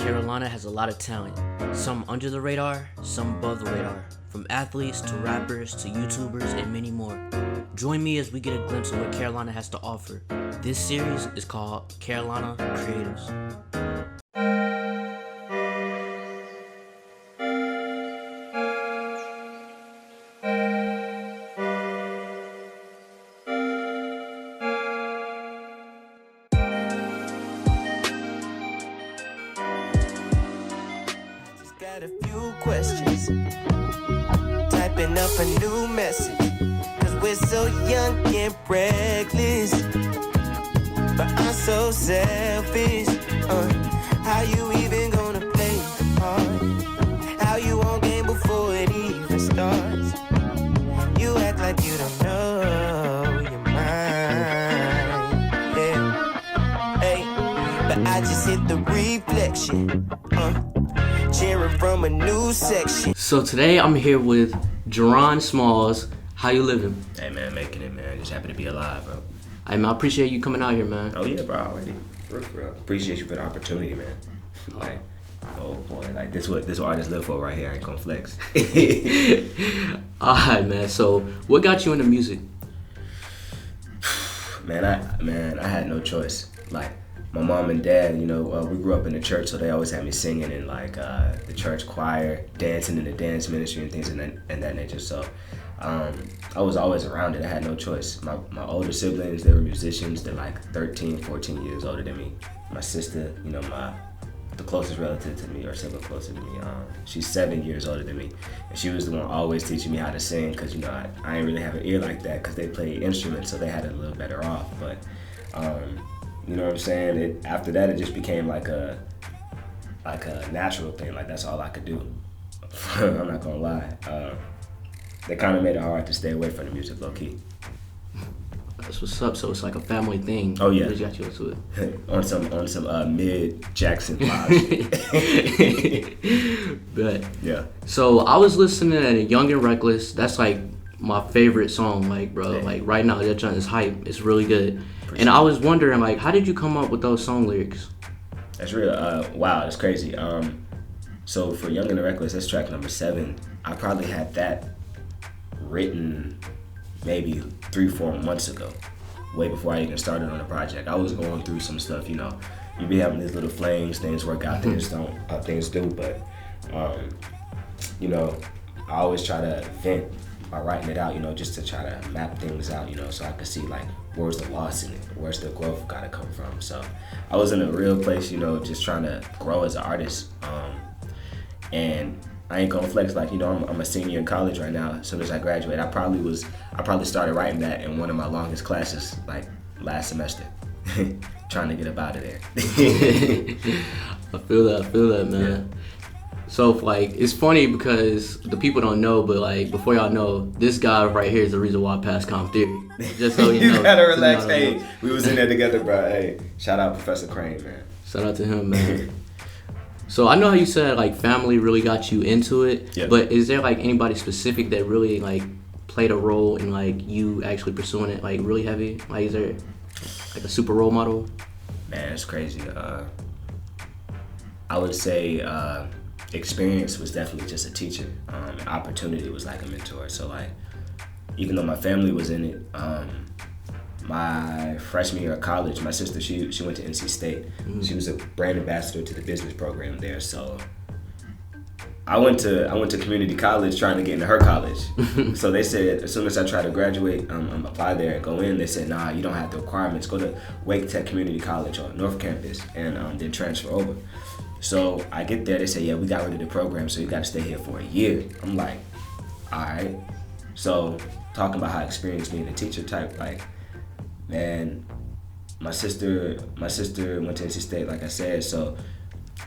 Carolina has a lot of talent, some under the radar, some above the radar, from athletes to rappers to YouTubers and many more. Join me as we get a glimpse of what Carolina has to offer. This series is called Carolina Creatives. Got a few questions, typing up a new message, cause we're so young and reckless, but I'm so selfish. How you even gonna play the part? How you on game before it even starts? You act like you don't know your mind, yeah. Hey, but I just hit the reflection, cheering from a new section. So today I'm here with Jaron Smalls. How you living? Hey man, making it, man. Just happy to be alive, bro. I appreciate you coming out here, man. Oh yeah, bro, already. For real. Appreciate you for the opportunity, man. Like, oh boy, like this what artists live for right here. I ain't gonna flex. Alright, man. So what got you into music? Man, I had no choice. Like, my mom and dad, you know, we grew up in the church, so they always had me singing in like the church choir, dancing in the dance ministry and things of that nature. So I was always around it. I had no choice. My older siblings, they were musicians. They're like 13, 14 years older than me. My sister, you know, the closest relative to me, or sibling closer to me, she's 7 years older than me. And she was the one always teaching me how to sing, because, you know, I didn't really have an ear like that because they played instruments, so they had it a little better off. But you know what I'm saying? After that, it just became like a natural thing. Like, that's all I could do. I'm not gonna lie. They kind of made it hard to stay away from the music, low key. That's what's up. So it's like a family thing. Oh yeah. They got you into it. on some mid Jackson vibes. But yeah. So I was listening to Young and Reckless. That's like my favorite song. Like, bro, like right now that joint is hype. It's really good. And I was wondering, like, how did you come up with those song lyrics? That's real. Wow, that's crazy. So for Young and the Reckless, that's track number 7. I probably had that written maybe 3-4 months ago, way before I even started on the project. I was going through some stuff, you know. You be having these little flames, things work out, things don't, things do. But you know, I always try to vent by writing it out, you know, just to try to map things out, you know, so I could see like where's the loss in it, where's the growth gotta come from. So I was in a real place, you know, just trying to grow as an artist. And I ain't gonna flex, like, you know, I'm a senior in college right now. As soon as I graduate, I probably started writing that in one of my longest classes, like last semester, trying to get up out of there. I feel that, man. Yeah. So, like, it's funny because the people don't know, but, like, before y'all know, this guy right here is the reason why I passed Comp Theory. Just so you know. You gotta relax. Hey, we was in there together, bro. Hey, shout out Professor Crane, man. Shout out to him, man. So, I know how you said, like, family really got you into it, yeah. But is there, like, anybody specific that really, like, played a role in, like, you actually pursuing it, like, really heavy? Like, is there, like, a super role model? Man, it's crazy. I would say experience was definitely just a teacher. Opportunity was like a mentor. So, like, even though my family was in it, my freshman year of college, my sister, she went to NC State. Mm-hmm. She was a brand ambassador to the business program there. So I went to community college trying to get into her college. So they said, as soon as I try to graduate, apply there and go in, they said, nah, you don't have the requirements. Go to Wake Tech Community College on North Campus and then transfer over. So I get there, they say, yeah, we got rid of the program, so you got to stay here for a year. I'm like, all right. So talking about how experienced being a teacher type, like, man, my sister went to NC State, like I said, so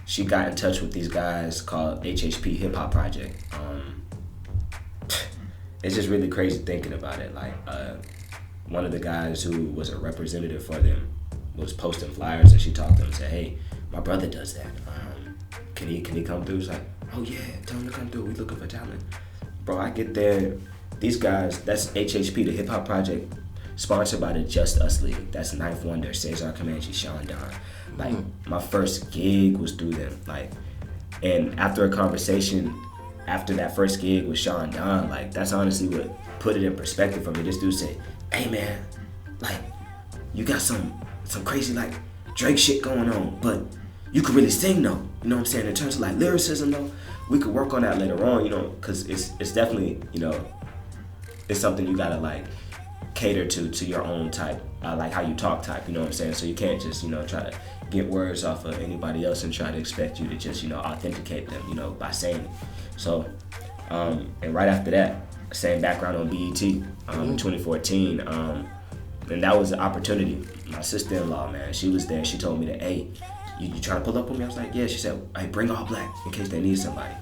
she got in touch with these guys called HHP Hip Hop Project. It's just really crazy thinking about it. Like, one of the guys who was a representative for them was posting flyers, and she talked to him and said, hey, my brother does that. Can he come through? He's like, oh yeah, tell him to come through. We looking for talent. Bro, I get there. These guys, that's HHP, the Hip Hop Project, sponsored by the Just Us League. That's Ninth Wonder, Cesar Comanche, Sean Don, Like my first gig was through them. Like, and after a conversation, after that first gig with Sean Don, like that's honestly what put it in perspective for me. This dude said, "Hey man, like you got some crazy like Drake shit going on, but you could really sing though. You know what I'm saying? In terms of like lyricism though, we could work on that later on. You know, because it's definitely, you know, it's something you gotta like cater to your own type, like how you talk type. You know what I'm saying? So you can't just, you know, try to get words off of anybody else and try to expect you to just, you know, authenticate them, you know, by saying it. So, and right after that, same background on BET in 2014. And that was the opportunity. My sister-in-law, man, she was there. She told me that, hey, you trying to pull up on me? I was like, yeah. She said, hey, bring all black in case they need somebody.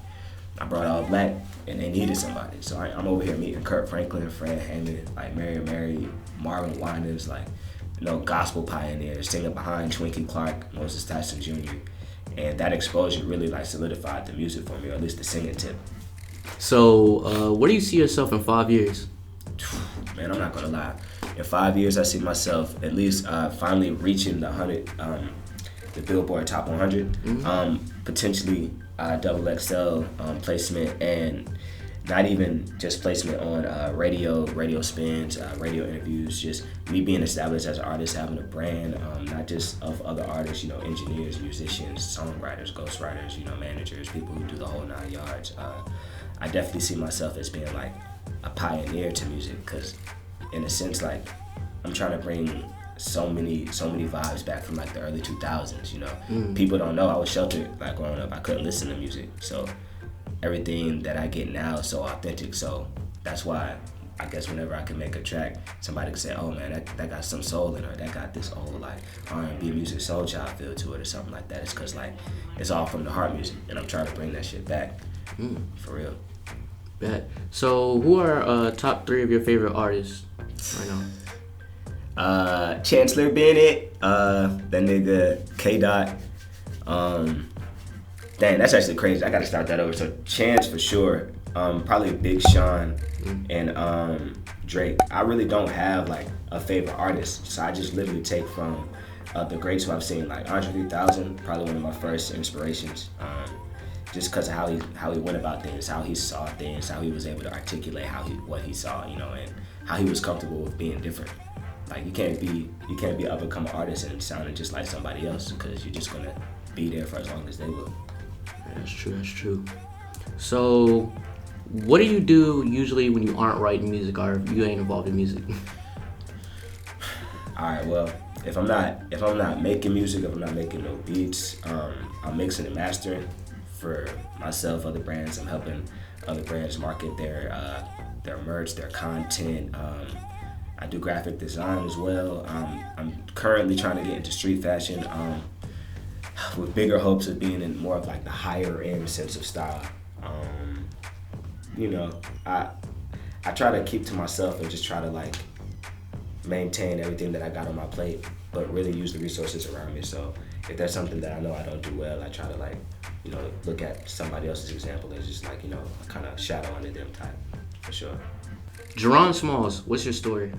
I brought all black and they needed somebody. So I'm over here meeting Kurt Franklin, Fred Hammond, like Mary, Marvin Winans, like, you know, gospel pioneers, singing behind Twinkie Clark, Moses Tyson Jr. And that exposure really like solidified the music for me, or at least the singing tip. So, where do you see yourself in 5 years? Man, I'm not gonna lie. In 5 years, I see myself at least finally reaching the 100, the Billboard Top 100, potentially double XL placement, and not even just placement on radio spins, radio interviews, just me being established as an artist, having a brand, not just of other artists, you know, engineers, musicians, songwriters, ghostwriters, you know, managers, people who do the whole 9 yards. I definitely see myself as being like a pioneer to music, because in a sense, like, I'm trying to bring so many vibes back from like the early 2000s, you know. People don't know I was sheltered like growing up. I couldn't listen to music, so everything that I get now is so authentic. So that's why I guess whenever I can make a track, somebody can say, oh man, that got some soul in it, that got this old like R&B music soul child feel to it or something like that. It's cause like it's all from the heart music, and I'm trying to bring that shit back for real. Bet. So who are top 3 of your favorite artists right now? Chancellor Bennett, that nigga K-Dot. Dang, that's actually crazy. I gotta start that over. So Chance for sure. Probably Big Sean and Drake. I really don't have like a favorite artist, so I just literally take from the greats who I've seen, like Andre 3000, probably one of my first inspirations. Just because of how he went about things, how he saw things, how he was able to articulate what he saw, you know, and how he was comfortable with being different. Like you can't be an up and coming artist and sounding just like somebody else, because you're just gonna be there for as long as they will. That's true. So, what do you do usually when you aren't writing music or you ain't involved in music? All right, well, if I'm not making music, if I'm not making no beats, I'm mixing and mastering for myself, other brands. I'm helping other brands market their merch, their content. I do graphic design as well. I'm currently trying to get into street fashion, with bigger hopes of being in more of like the higher end sense of style. You know, I try to keep to myself and just try to like maintain everything that I got on my plate, but really use the resources around me. So if there's something that I know I don't do well, I try to like, you know, look at somebody else's example as just like, you know, kind of shadow under them type, for sure. Jaron Smalls, what's your story?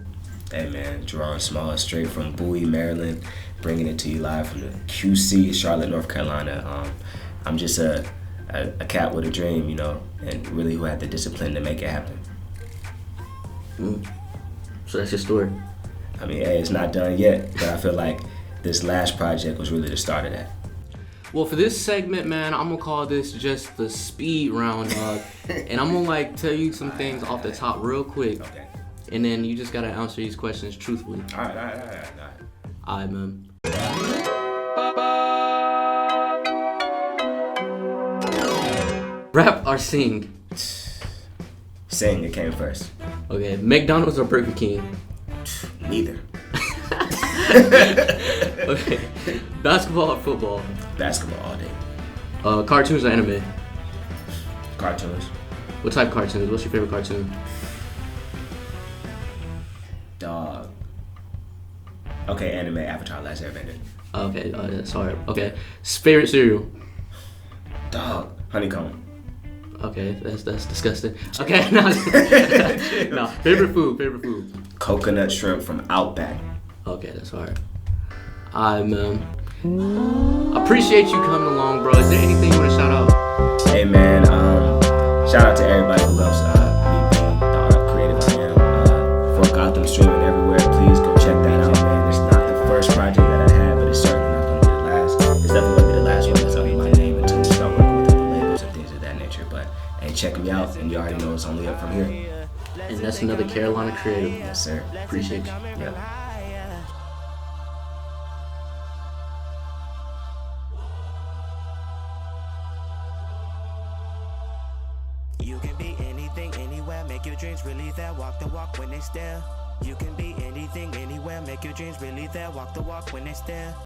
Hey man, Jaron Smalls, straight from Bowie, Maryland, bringing it to you live from the QC, Charlotte, North Carolina. I'm just a cat with a dream, you know, and really who had the discipline to make it happen. So that's your story. I mean, hey, it's not done yet, but I feel like this last project was really the start of that. Well, for this segment, man, I'm gonna call this just the speed round, and I'm gonna like tell you some things off the top real quick. Okay. And then you just gotta answer these questions truthfully. All right. Alright, man. Rap or sing? Sing, it came first. Okay, McDonald's or Burger King? Neither. Okay, basketball or football? Basketball all day. Cartoons or anime? Cartoons. What type of cartoons? What's your favorite cartoon? Dog. Okay, anime, Avatar, Last Airbender. Okay, sorry. Okay, favorite cereal? Dog. Honeycomb. Okay, that's disgusting. Okay, no, favorite food. Coconut shrimp from Outback. Okay, that's hard. Appreciate you coming along, bro. Is there anything you want to shout out? Hey man, shout out to everybody who loves me being the creative I am. For Gotham streaming everywhere, please go check that out, man. It's not the first project that I had, but it's certainly not going to be the last. It's definitely going to be the last one that's under my name until we start working with other labels and things of that nature. But hey, check me out, and you already know it's only up from here. And that's another Carolina creative. Yes, sir. Appreciate you. Yeah. You can be anything, anywhere, make your dreams really there, walk the walk when they stare. You can be anything, anywhere, make your dreams really there, walk the walk when they stare.